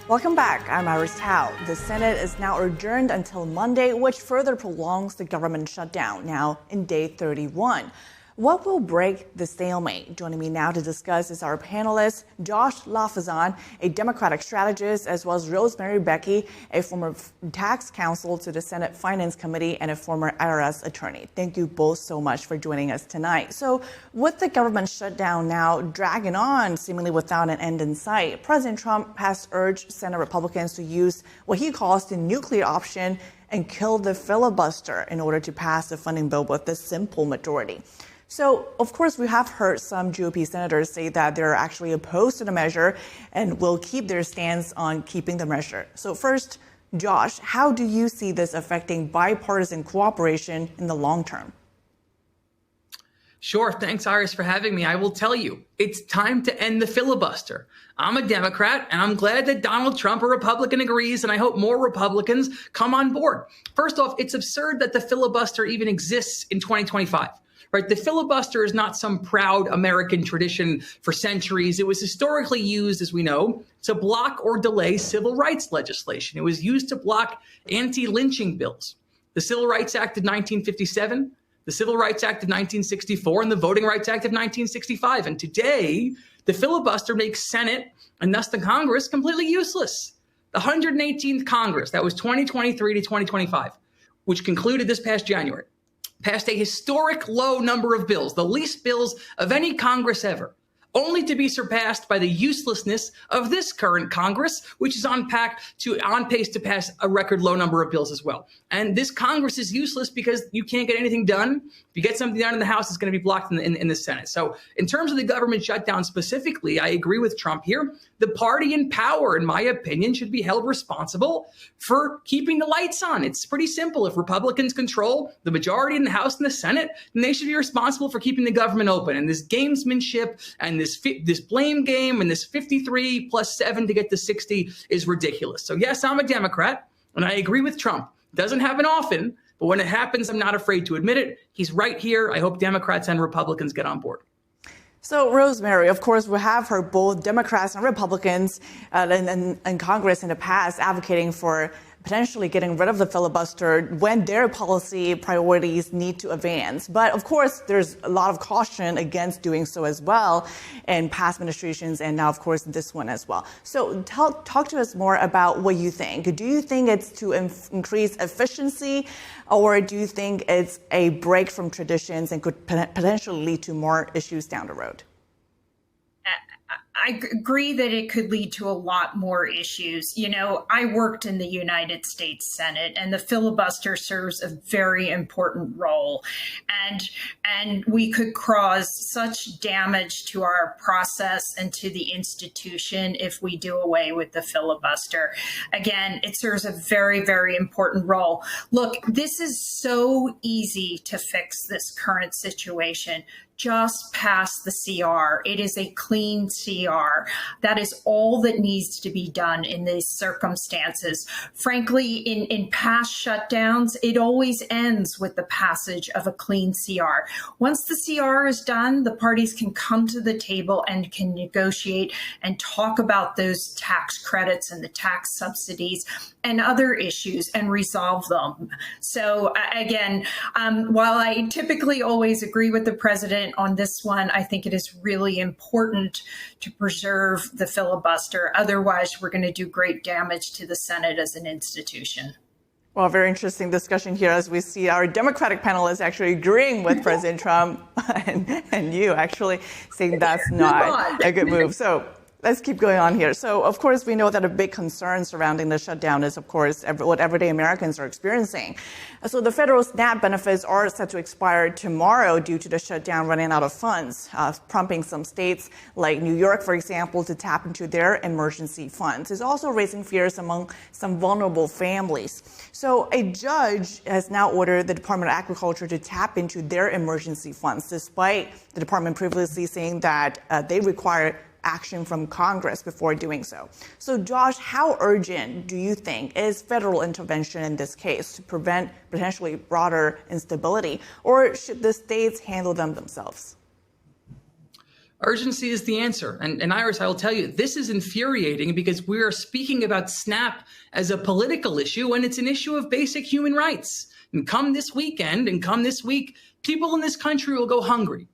Welcome back. I'm Iris Tao. The Senate is now adjourned until Monday, which further prolongs the government shutdown, now in day 31. What will break the stalemate? Joining me now to discuss is our panelist, Josh Lafazan, a Democratic strategist, as well as Rosemary Becchi, a former tax counsel to the Senate Finance Committee and a former IRS attorney. Thank you both so much for joining us tonight. So with the government shutdown now dragging on, seemingly without an end in sight, President Trump has urged Senate Republicans to use what he calls the nuclear option and kill the filibuster in order to pass the funding bill with a simple majority. So, of course, we have heard some GOP senators say that they're actually opposed to the measure and will keep their stance on keeping the measure. So first, Josh, how do you see this affecting bipartisan cooperation in the long term? Sure. Thanks, Iris, for having me. I will tell you, it's time to end the filibuster. I'm a Democrat, and I'm glad that Donald Trump, a Republican, agrees, and I hope more Republicans come on board. First off, it's absurd that the filibuster even exists in 2025. Right? The filibuster is not some proud American tradition for centuries. It was historically used, as we know, to block or delay civil rights legislation. It was used to block anti-lynching bills. The Civil Rights Act of 1957, the Civil Rights Act of 1964, and the Voting Rights Act of 1965. And today, the filibuster makes Senate and thus the Congress completely useless. The 118th Congress, that was 2023 to 2025, which concluded this past January, passed a historic low number of bills, the least bills of any Congress ever, only to be surpassed by the uselessness of this current Congress, which is on pace to pass a record low number of bills as well. And this Congress is useless because you can't get anything done. If you get something done in the House, it's going to be blocked in the Senate. So in terms of the government shutdown specifically, I agree with Trump here. The party in power, in my opinion, should be held responsible for keeping the lights on. It's pretty simple. If Republicans control the majority in the House and the Senate, then they should be responsible for keeping the government open. And this gamesmanship and this blame game and this 53 plus 7 to get to 60 is ridiculous. So yes, I'm a Democrat, and I agree with Trump. It doesn't happen often, but when it happens, I'm not afraid to admit it. He's right here. I hope Democrats and Republicans get on board. So, Rosemary, of course, we have heard both Democrats and Republicans in Congress in the past advocating for potentially getting rid of the filibuster when their policy priorities need to advance. But of course, there's a lot of caution against doing so as well in past administrations and now, of course, this one as well. So talk to us more about what you think. Do you think it's to increase efficiency, or do you think it's a break from traditions and could potentially lead to more issues down the road? I agree that it could lead to a lot more issues. You know, I worked in the United States Senate, and the filibuster serves a very important role. And we could cause such damage to our process and to the institution if we do away with the filibuster. Again, it serves a very, very important role. Look, this is so easy to fix this current situation. Just pass the CR. It is a clean CR. That is all that needs to be done in these circumstances. Frankly, in past shutdowns, it always ends with the passage of a clean CR. Once the CR is done, the parties can come to the table and can negotiate and talk about those tax credits and the tax subsidies and other issues and resolve them. So again, while I typically always agree with the president on this one, I think it is really important to preserve the filibuster. Otherwise, we're going to do great damage to the Senate as an institution. Well, very interesting discussion here as we see our Democratic panelists actually agreeing with President Trump and you actually saying that's not a good move. So let's keep going on here. So, of course, we know that a big concern surrounding the shutdown is, of course, what everyday Americans are experiencing. So the federal SNAP benefits are set to expire tomorrow due to the shutdown running out of funds, prompting some states like New York, for example, to tap into their emergency funds. It's also raising fears among some vulnerable families. So a judge has now ordered the Department of Agriculture to tap into their emergency funds, despite the department previously saying that they require action from Congress before doing so. So, Josh, how urgent do you think is federal intervention in this case to prevent potentially broader instability, or should the states handle them themselves? Urgency is the answer. And Iris, I will tell you, this is infuriating because we are speaking about SNAP as a political issue when it's an issue of basic human rights. And come this weekend and come this week, people in this country will go hungry.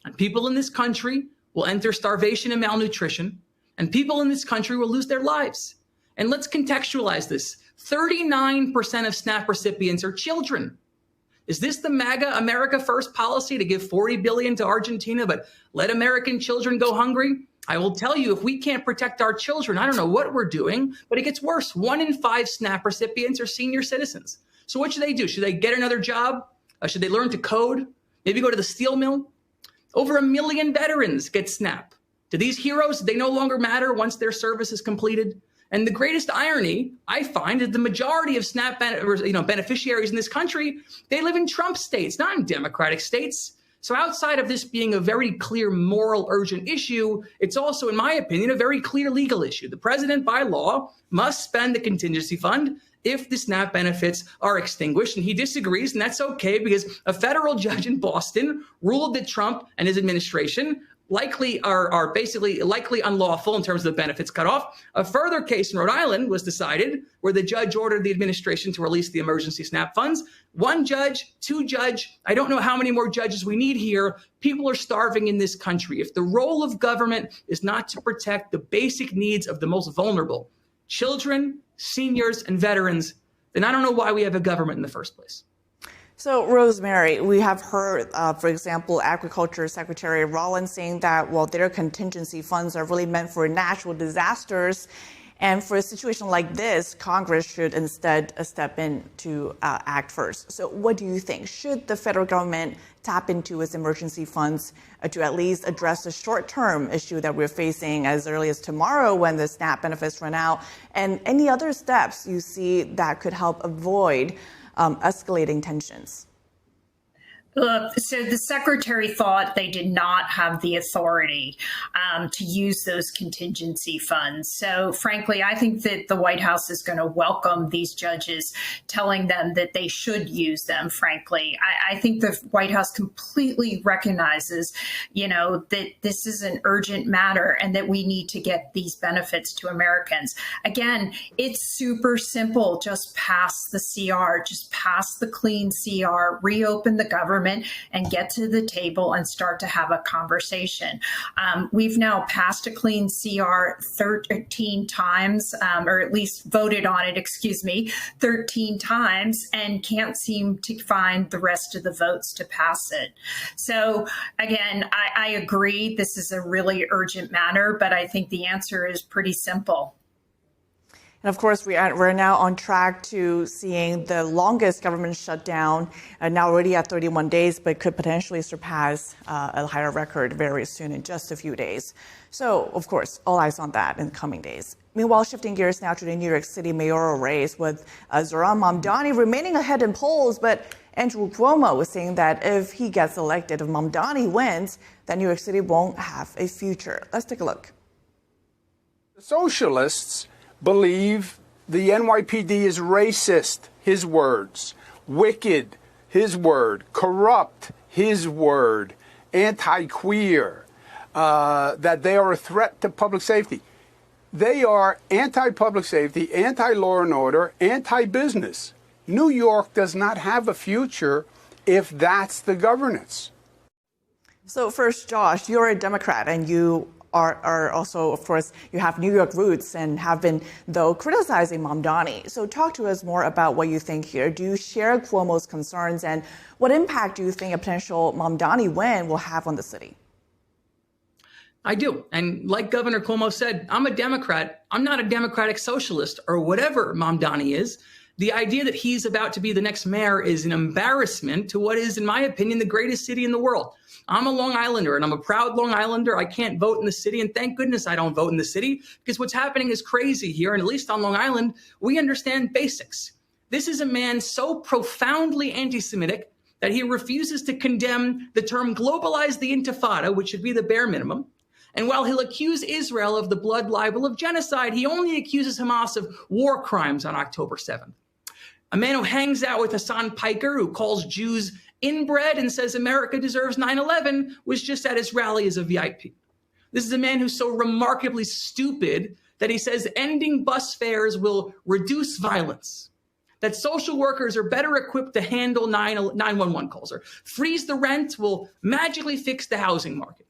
And people in this country will enter starvation and malnutrition. And people in this country will lose their lives. And let's contextualize this. 39% of SNAP recipients are children. Is this the MAGA America First policy to give $40 billion to Argentina, but let American children go hungry? I will tell you, if we can't protect our children, I don't know what we're doing, but it gets worse. 1 in 5 SNAP recipients are senior citizens. So what should they do? Should they get another job? Should they learn to code? Maybe go to the steel mill? Over 1 million veterans get SNAP. Do these heroes, they no longer matter once their service is completed? And the greatest irony I find is the majority of SNAP beneficiaries in this country, they live in Trump states, not in Democratic states. So outside of this being a very clear moral urgent issue, it's also, in my opinion, a very clear legal issue. The president, by law, must spend the contingency fund if the SNAP benefits are extinguished. And he disagrees, and that's okay because a federal judge in Boston ruled that Trump and his administration likely are basically likely unlawful in terms of the benefits cut off. A further case in Rhode Island was decided where the judge ordered the administration to release the emergency SNAP funds. 1 judge, 2 judge, I don't know how many more judges we need here. People are starving in this country. If the role of government is not to protect the basic needs of the most vulnerable, children, seniors, and veterans, then I don't know why we have a government in the first place. So, Rosemary, we have heard, for example, Agriculture Secretary Rollins saying that, well, their contingency funds are really meant for natural disasters. And for a situation like this, Congress should instead step in to act first. So what do you think? Should the federal government tap into its emergency funds to at least address the short-term issue that we're facing as early as tomorrow when the SNAP benefits run out? And any other steps you see that could help avoid escalating tensions? Look, so the secretary thought they did not have the authority to use those contingency funds. So frankly, I think that the White House is going to welcome these judges telling them that they should use them, frankly. I think the White House completely recognizes, that this is an urgent matter and that we need to get these benefits to Americans. Again, it's super simple. Just pass the CR, just pass the clean CR, reopen the government, and get to the table and start to have a conversation. We've now passed a clean CR 13 times, or at least voted on it, 13 times, and can't seem to find the rest of the votes to pass it. So again, I agree this is a really urgent matter, but I think the answer is pretty simple. And of course, we're now on track to seeing the longest government shutdown, now already at 31 days, but could potentially surpass a higher record very soon in just a few days. So, of course, all eyes on that in the coming days. Meanwhile, shifting gears now to the New York City mayoral race with Zohran Mamdani remaining ahead in polls, but Andrew Cuomo was saying that if he gets elected, if Mamdani wins, then New York City won't have a future. Let's take a look. The socialists believe the NYPD is racist, his words, wicked, his word, corrupt, his word, anti-queer, that they are a threat to public safety. They are anti-public safety, anti-law and order, anti-business. New York does not have a future if that's the governance. So first, Josh, you're a Democrat and you are also, of course, you have New York roots and have been, though, criticizing Mamdani. So talk to us more about what you think here. Do you share Cuomo's concerns, and what impact do you think a potential Mamdani win will have on the city? I do. And like Governor Cuomo said, I'm a Democrat. I'm not a democratic socialist or whatever Mamdani is. The idea that he's about to be the next mayor is an embarrassment to what is, in my opinion, the greatest city in the world. I'm a Long Islander, and I'm a proud Long Islander. I can't vote in the city, and thank goodness I don't vote in the city, because what's happening is crazy here, and at least on Long Island, we understand basics. This is a man so profoundly anti-Semitic that he refuses to condemn the term globalize the Intifada, which should be the bare minimum. And while he'll accuse Israel of the blood libel of genocide, he only accuses Hamas of war crimes on October 7th. A man who hangs out with Hassan Piker, who calls Jews inbred and says America deserves 9/11, was just at his rally as a VIP. This is a man who's so remarkably stupid that he says ending bus fares will reduce violence, that social workers are better equipped to handle 911 calls, or freeze the rent will magically fix the housing market.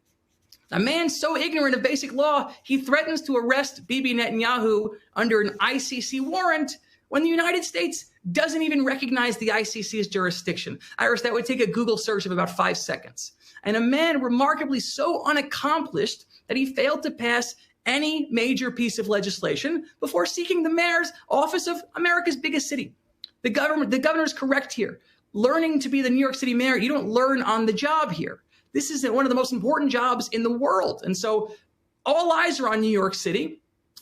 A man so ignorant of basic law, he threatens to arrest Bibi Netanyahu under an ICC warrant when the United States doesn't even recognize the ICC's jurisdiction. Iris, that would take a Google search of about 5 seconds. And a man remarkably so unaccomplished that he failed to pass any major piece of legislation before seeking the mayor's office of America's biggest city. The governor's correct here. Learning to be the New York City mayor, you don't learn on the job here. This is one of the most important jobs in the world. And so all eyes are on New York City.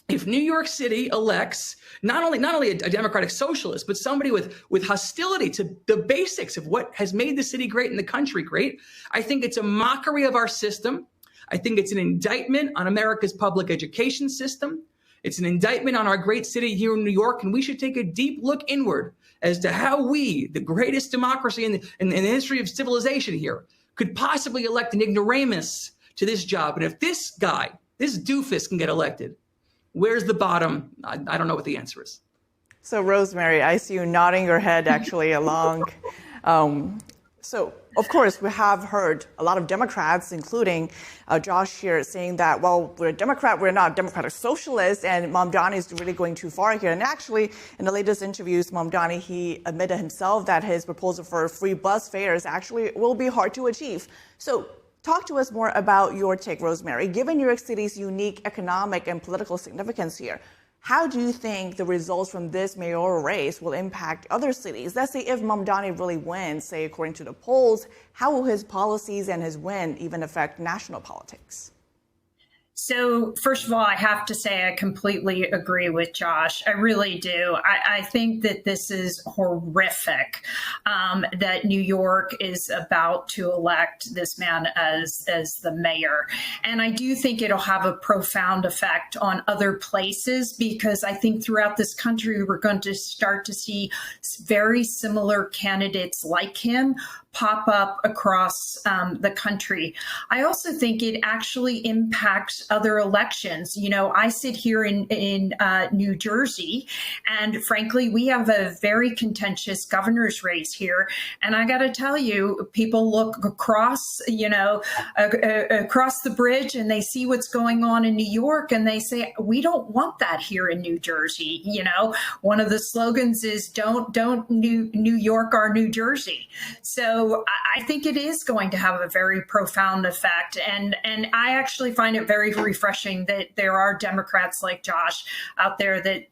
If New York City elects not only a democratic socialist, but somebody with hostility to the basics of what has made the city great and the country great, I think it's a mockery of our system. I think it's an indictment on America's public education system. It's an indictment on our great city here in New York, and we should take a deep look inward as to how we, the greatest democracy in the history of civilization here, could possibly elect an ignoramus to this job. And if this guy, this doofus, can get elected, where's the bottom? I don't know what the answer is. So, Rosemary, I see you nodding your head actually along. So, of course, we have heard a lot of Democrats, including Josh here, saying that, well, we're a Democrat, we're not democratic socialists, and Mamdani is really going too far here. And actually, in the latest interviews, Mamdani, he admitted himself that his proposal for free bus fares actually will be hard to achieve. So, talk to us more about your take, Rosemary. Given New York City's unique economic and political significance here, how do you think the results from this mayoral race will impact other cities? Let's say if Mamdani really wins, say according to the polls, how will his policies and his win even affect national politics? So, first of all, I have to say I completely agree with Josh. I really do. I think that this is horrific, that New York is about to elect this man as the mayor. And I do think it'll have a profound effect on other places, because I think throughout this country, we're going to start to see very similar candidates like him pop up across the country. I also think it actually impacts other elections. You know, I sit here in New Jersey, and frankly, we have a very contentious governor's race here. And I got to tell you, people look across, across the bridge, and they see what's going on in New York, and they say, we don't want that here in New Jersey. You know, one of the slogans is don't New York our New Jersey. So I think it is going to have a very profound effect. And I actually find it very refreshing that there are Democrats like Josh out there that,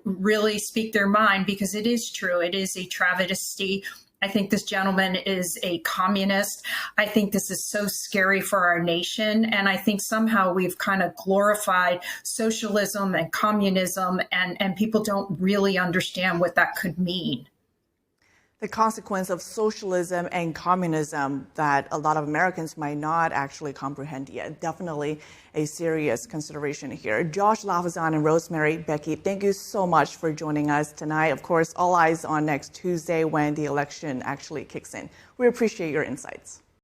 really speak their mind, because it is true. It is a travesty. I think this gentleman is a communist. I think this is so scary for our nation. And I think somehow we've kind of glorified socialism and communism, and people don't really understand what that could mean. The consequence of socialism and communism that a lot of Americans might not actually comprehend yet. Definitely a serious consideration here. Josh Lafazan and Rosemary, Becchi, thank you so much for joining us tonight. Of course, all eyes on next Tuesday when the election actually kicks in. We appreciate your insights.